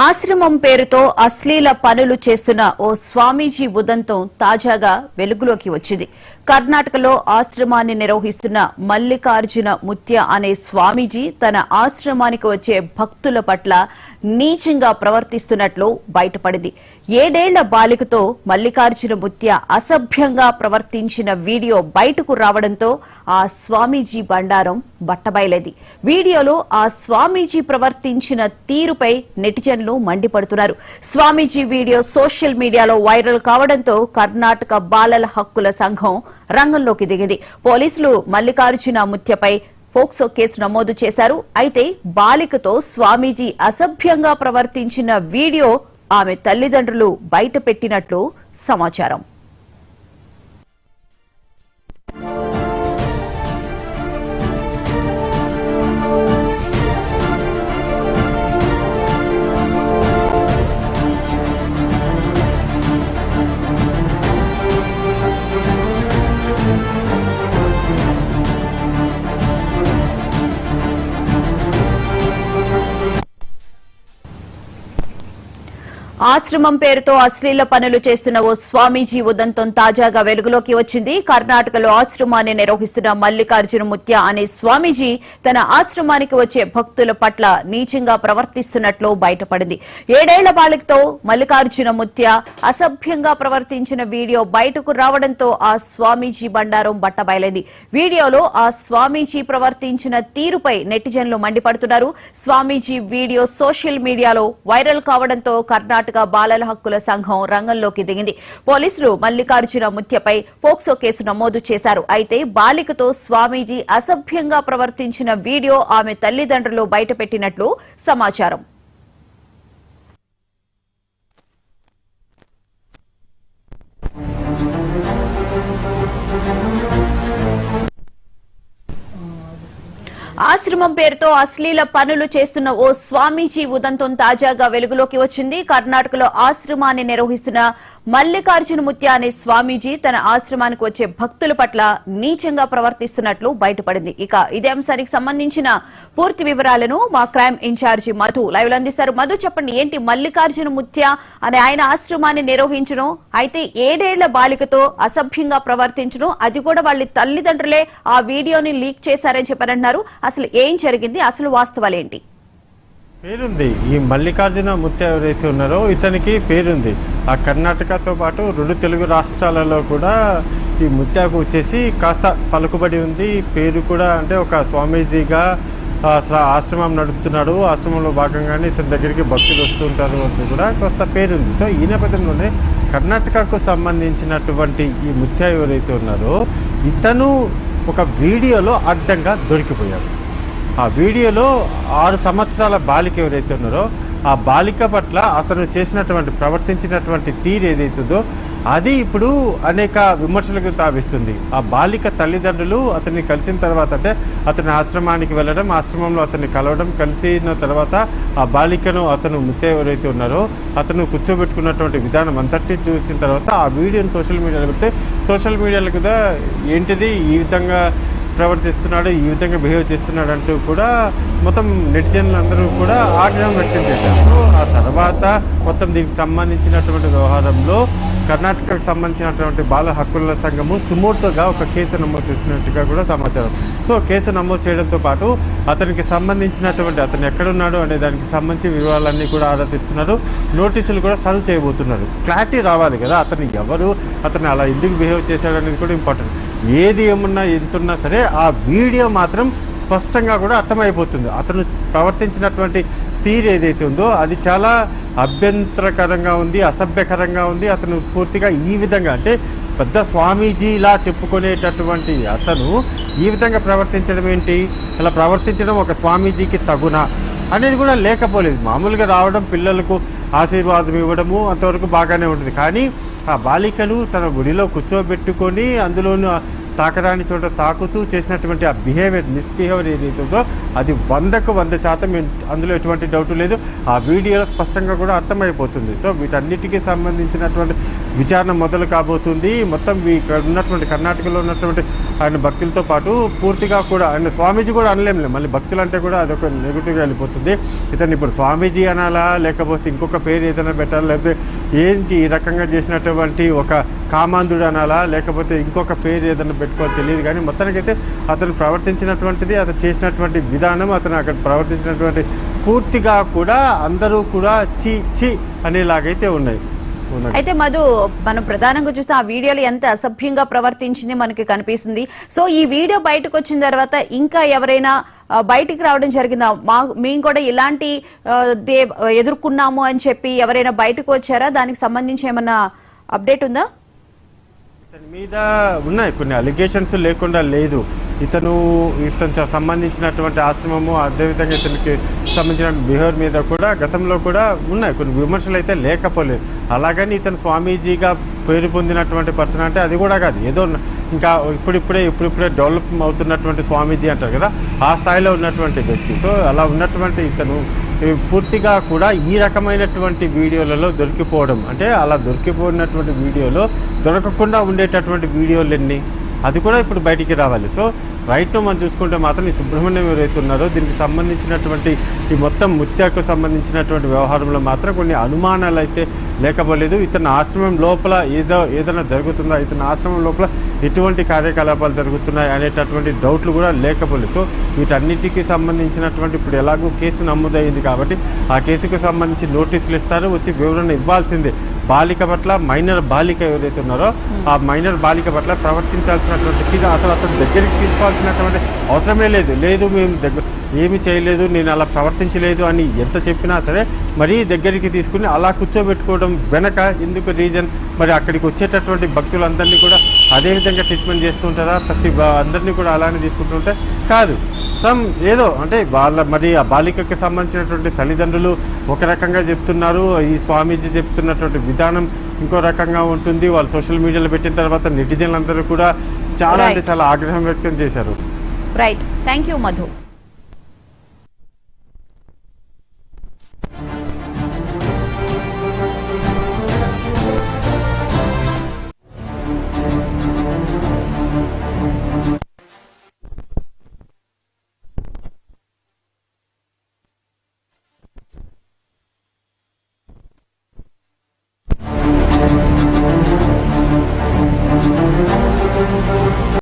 ఆశ్రమం పేరుతో అశ్లీల పనులు చేస్తున్న ఓ స్వామీజీ ఉదంతం తాజాగా వెలుగులోకి వచ్చింది. కర్ణాటకలో ఆశ్రమాన్ని నిర్వహిస్తున్న మల్లికార్జున ముత్య అనే స్వామీజీ తన ఆశ్రమానికి వచ్చే భక్తుల పట్ల నీచంగా ప్రవర్తిస్తున్నట్లు బయటపడింది. 7 ఏళ్ల బాలికతో మల్లికార్జున ముత్య అసభ్యంగా ప్రవర్తించిన వీడియో బయటకు రావడంతో ఆ స్వామీజీ బండారం బట్టబయలేది. వీడియోలో ఆ స్వామీజీ ప్రవర్తించిన తీరుపై నెటిజన్లు మండిపడుతున్నారు. స్వామీజీ వీడియో సోషల్ మీడియాలో వైరల్ కావడంతో కర్ణాటక బాలల హక్కుల సంఘం రంగంలోకి దిగింది. పోలీసులు మల్లికార్జున ముత్యపై పోక్సో కేసు నమోదు చేశారు. అయితే బాలికతో స్వామీజీ అసభ్యంగా ప్రవర్తించిన వీడియో ఆమె తల్లిదండ్రులు బయటపెట్టినట్లు సమాచారం. ఆశ్రమం పేరుతో అశ్లీల పనులు చేస్తున్న ఓ స్వామీజీ ఉదంతం తాజాగా వెలుగులోకి వచ్చింది. కర్ణాటకలో ఆశ్రమాన్ని నిర్వహిస్తున్న మల్లికార్జున ముత్య అనే స్వామీజీ తన ఆశ్రమానికి వచ్చే భక్తుల పట్ల నీచంగా ప్రవర్తిస్తున్నట్లు బయటపడింది. 7 ఏళ్ల బాలికతో మల్లికార్జున ముత్య అసభ్యంగా ప్రవర్తించిన వీడియో బయటకు రావడంతో ఆ స్వామీజీ బండారం బట్టబయలైంది. వీడియోలో ఆ స్వామీజీ ప్రవర్తించిన తీరుపై నెటిజన్లు మండిపడుతున్నారు. స్వామీజీ వీడియో సోషల్ మీడియాలో వైరల్ కావడంతో కర్ణాటక బాలల హక్కుల సంఘం రంగంలోకి దిగింది. పోలీసులు మల్లికార్జున ముత్యపై పోక్సో కేసు నమోదు చేశారు. అయితే బాలికతో స్వామీజీ అసభ్యంగా ప్రవర్తించిన వీడియో ఆమె తల్లిదండ్రులు బయటపెట్టినట్లు సమాచారం. ఆశ్రమం పేరుతో అశ్లీల పనులు చేస్తున్న ఓ స్వామీజీ ఉదంతం తాజాగా వెలుగులోకి వచ్చింది. కర్ణాటకలో ఆశ్రమాన్ని నిర్వహిస్తున్న మల్లికార్జున ముత్య అనే స్వామీజీ తన ఆశ్రమానికి వచ్చే భక్తుల పట్ల నీచంగా ప్రవర్తిస్తున్నట్లు బయటపడింది. ఇక ఇదే అంశానికి సంబంధించిన పూర్తి వివరాలను మా క్రైమ్ ఇన్ఛార్జి మధు లైవ్ లో అందిస్తారు. మధు, చెప్పండి, ఏంటి మల్లికార్జున ముత్య అనే ఆయన ఆశ్రమాన్ని నిర్వహించడం, అయితే 7 ఏళ్ల బాలికతో అసభ్యంగా ప్రవర్తించడం, అది కూడా వాళ్ళ తల్లిదండ్రులే ఆ వీడియోని లీక్ చేశారని చెప్పారంటున్నారు. అసలు ఏం జరిగింది, అసలు వాస్తవాలేంటి? పేరుంది. ఈ మల్లికార్జున ముత్య ఎవరైతే ఉన్నారో ఇతనికి పేరుంది. ఆ కర్ణాటకతో పాటు 2 తెలుగు రాష్ట్రాలలో కూడా ఈ ముత్యకు వచ్చేసి కాస్త పలుకుబడి ఉంది. పేరు కూడా, అంటే ఒక స్వామీజీగా ఆశ్రమం నడుపుతున్నాడు. ఆశ్రమంలో భాగంగానే ఇతని దగ్గరికి భక్తులు వస్తుంటారు అని కూడా కాస్త పేరుంది. సో ఈ నేపథ్యంలోనే కర్ణాటకకు సంబంధించినటువంటి ఈ ముత్య ఎవరైతే ఉన్నారో ఇతను ఒక వీడియోలో అడ్డంగా దొరికిపోయాడు. ఆ వీడియోలో 6 సంవత్సరాల బాలిక ఎవరైతే ఉన్నారో ఆ బాలిక పట్ల అతను చేసినటువంటి ప్రవర్తించినటువంటి తీరు ఏదైతుందో అది ఇప్పుడు అనేక విమర్శలకు తావిస్తుంది. ఆ బాలిక తల్లిదండ్రులు అతన్ని కలిసిన తర్వాత, అంటే అతని ఆశ్రమానికి వెళ్ళడం, ఆశ్రమంలో అతన్ని కలవడం, కలిసిన తర్వాత ఆ బాలికను అతను ముత్య ఎవరైతే ఉన్నారో అతను కూర్చోబెట్టుకున్నటువంటి విధానం అంతటి చూసిన తర్వాత ఆ వీడియోని సోషల్ మీడియాలో పెడితే సోషల్ మీడియాలో కూడా ఏంటిది ఈ విధంగా ప్రవర్తిస్తున్నాడు, ఈ విధంగా బిహేవ్ చేస్తున్నాడు అంటూ కూడా మొత్తం నెటిజన్లు అందరూ కూడా ఆగ్రహం వ్యక్తం చేశారు. సో ఆ తర్వాత మొత్తం దీనికి సంబంధించినటువంటి వ్యవహారంలో కర్ణాటకకు సంబంధించినటువంటి బాల హక్కుల సంఘము సుమోటోగా ఒక కేసు నమోదు చేసినట్టుగా కూడా సమాచారం. సో కేసు నమోదు చేయడంతో పాటు అతనికి సంబంధించినటువంటి అతను ఎక్కడున్నాడు అనే దానికి సంబంధించి వివరాలన్నీ కూడా ఆరా తీస్తున్నారు. నోటీసులు కూడా సర్వ్ చేయబోతున్నారు. క్లారిటీ రావాలి కదా, అతను ఎవరు, అతను అలా ఎందుకు బిహేవ్ చేశాడు అనేది కూడా ఇంపార్టెంట్. ఏది ఏమున్నా ఎంతున్నా సరే ఆ వీడియో మాత్రం స్పష్టంగా కూడా అర్థమైపోతుంది. అతను ప్రవర్తించినటువంటి తీరు ఏదైతే ఉందో అది చాలా అభ్యంతరకరంగా ఉంది, అసభ్యకరంగా ఉంది. అతను పూర్తిగా ఈ విధంగా, అంటే పెద్ద స్వామీజీలా చెప్పుకునేటటువంటి అతను ఈ విధంగా ప్రవర్తించడం ఏంటి, అలా ప్రవర్తించడం ఒక స్వామీజీకి తగునా అనేది కూడా లేకపోలేదు. మామూలుగా రావడం, పిల్లలకు ఆశీర్వాదం ఇవ్వడము అంతవరకు బాగానే ఉంటుంది. కానీ ఆ బాలికను తన గుడిలో కూర్చోబెట్టుకొని అందులోనూ తాకరాని చోట తాకుతూ చేసినటువంటి ఆ మిస్బిహేవియర్ ఏదైతుందో అది 100కు 100% అందులో ఎటువంటి డౌట్ లేదు. ఆ వీడియోలో స్పష్టంగా కూడా అర్థమైపోతుంది. సో వీటన్నిటికీ సంబంధించినటువంటి విచారణ మొదలు కాబోతుంది. మొత్తం ఇక్కడ ఉన్నటువంటి కర్ణాటకలో ఉన్నటువంటి ఆయన భక్తులతో పాటు పూర్తిగా కూడా ఆయన స్వామీజీ కూడా అనలేంలే, మళ్ళీ భక్తులు అంటే కూడా అదొక నెగిటివ్గా వెళ్ళిపోతుంది. ఇతను ఇప్పుడు స్వామీజీ అనాలా, లేకపోతే ఇంకొక పేరు ఏదైనా పెట్టాలా, లేకపోతే ఏంటి ఈ రకంగా చేసినటువంటి ఒక కామాంధుడు అనాలా, లేకపోతే ఇంకొక పేరు ఏదైనా పెట్టుకోవాలి తెలియదు. కానీ మొత్తానికైతే అతను ప్రవర్తించినటువంటిది, అతను చేసినటువంటి విధానం, అతను అక్కడ ప్రవర్తించినటువంటి పూర్తిగా కూడా అందరూ కూడా చి చి అనేలాగైతే ఉన్నాయి. అయితే మధు, మనం ప్రధానంగా చూస్తే ఆ వీడియోలో ఎంత అసభ్యంగా ప్రవర్తించింది మనకి కనిపిస్తుంది. సో ఈ వీడియో బయటకు వచ్చిన తర్వాత ఇంకా ఎవరైనా బయటికి రావడం జరిగిందా? మేము కూడా ఇలాంటి ఎదుర్కొన్నాము అని చెప్పి ఎవరైనా బయటకు వచ్చారా? దానికి సంబంధించి ఏమన్నా అప్డేట్ ఉందా? ఇతని మీద ఉన్నాయి కొన్ని అలిగేషన్స్, లేకుండా లేదు. ఇతను సంబంధించినటువంటి ఆశ్రమము, అదేవిధంగా ఇతనికి సంబంధించిన బిహేవియర్ మీద కూడా గతంలో కూడా ఉన్నాయి కొన్ని విమర్శలు అయితే లేకపోలేదు. అలాగని ఇతను స్వామీజీగా పేరు పొందినటువంటి పర్సన్ అంటే అది కూడా కాదు, ఏదో ఇంకా ఇప్పుడిప్పుడే డెవలప్ అవుతున్నటువంటి స్వామీజీ అంటారు కదా, ఆ స్థాయిలో ఉన్నటువంటి వ్యక్తి. సో అలా ఉన్నటువంటి ఇతను పూర్తిగా కూడా ఈ రకమైనటువంటి వీడియోలలో దొరికిపోవడం, అంటే అలా దొరికిపోయినటువంటి వీడియోలో దొరకకుండా ఉండేటటువంటి వీడియోలు ఎన్ని, అది కూడా ఇప్పుడు బయటికి రావాలి. సో రైట్ మనం చూసుకుంటే మాత్రం ఈ సుబ్రహ్మణ్యం ఎవరైతే ఉన్నారో దీనికి సంబంధించినటువంటి ఈ మొత్తం ముత్యాకు సంబంధించినటువంటి వ్యవహారంలో మాత్రం కొన్ని అనుమానాలు అయితే లేకపోలేదు. ఇతని ఆశ్రమం లోపల ఏదైనా జరుగుతుందా, ఇతని ఆశ్రమం లోపల ఎటువంటి కార్యకలాపాలు జరుగుతున్నాయి అనేటటువంటి డౌట్లు కూడా లేకపోలేదు. సో వీటన్నిటికీ సంబంధించినటువంటి ఇప్పుడు ఎలాగో కేసు నమోదైంది కాబట్టి ఆ కేసుకు సంబంధించి నోటీసులు ఇస్తారు, వచ్చి వివరణ ఇవ్వాల్సిందే. బాలిక పట్ల, మైనర్ బాలిక ఎవరైతే ఉన్నారో ఆ మైనర్ బాలిక పట్ల ప్రవర్తించాల్సినటువంటి అసలు అతను దగ్గరికి తీసుకోవాల్సినటువంటి అవసరమే లేదు మేము ఏమి చేయలేదు, నేను అలా ప్రవర్తించలేదు అని ఎంత చెప్పినా సరే మరీ దగ్గరికి తీసుకుని అలా కూర్చోబెట్టుకోవడం వెనక ఎందుకు రీజన్? మరి అక్కడికి వచ్చేటటువంటి భక్తులందరినీ కూడా అదేవిధంగా ట్రీట్మెంట్ చేస్తుంటారా? ప్రతి అందరినీ కూడా అలానే తీసుకుంటుంటే కాదు. ఏదో అంటే మరి ఆ బాలికకి సంబంధించినటువంటి తల్లిదండ్రులు ఒక రకంగా చెప్తున్నారు, ఈ స్వామీజీ చెప్తున్నటువంటి విధానం ఇంకో రకంగా ఉంటుంది. వాళ్ళు సోషల్ మీడియాలో పెట్టిన తర్వాత నెటిజన్లు అందరూ కూడా చాలా అంటే చాలా ఆగ్రహం వ్యక్తం చేశారు. Right, thank you Madhu.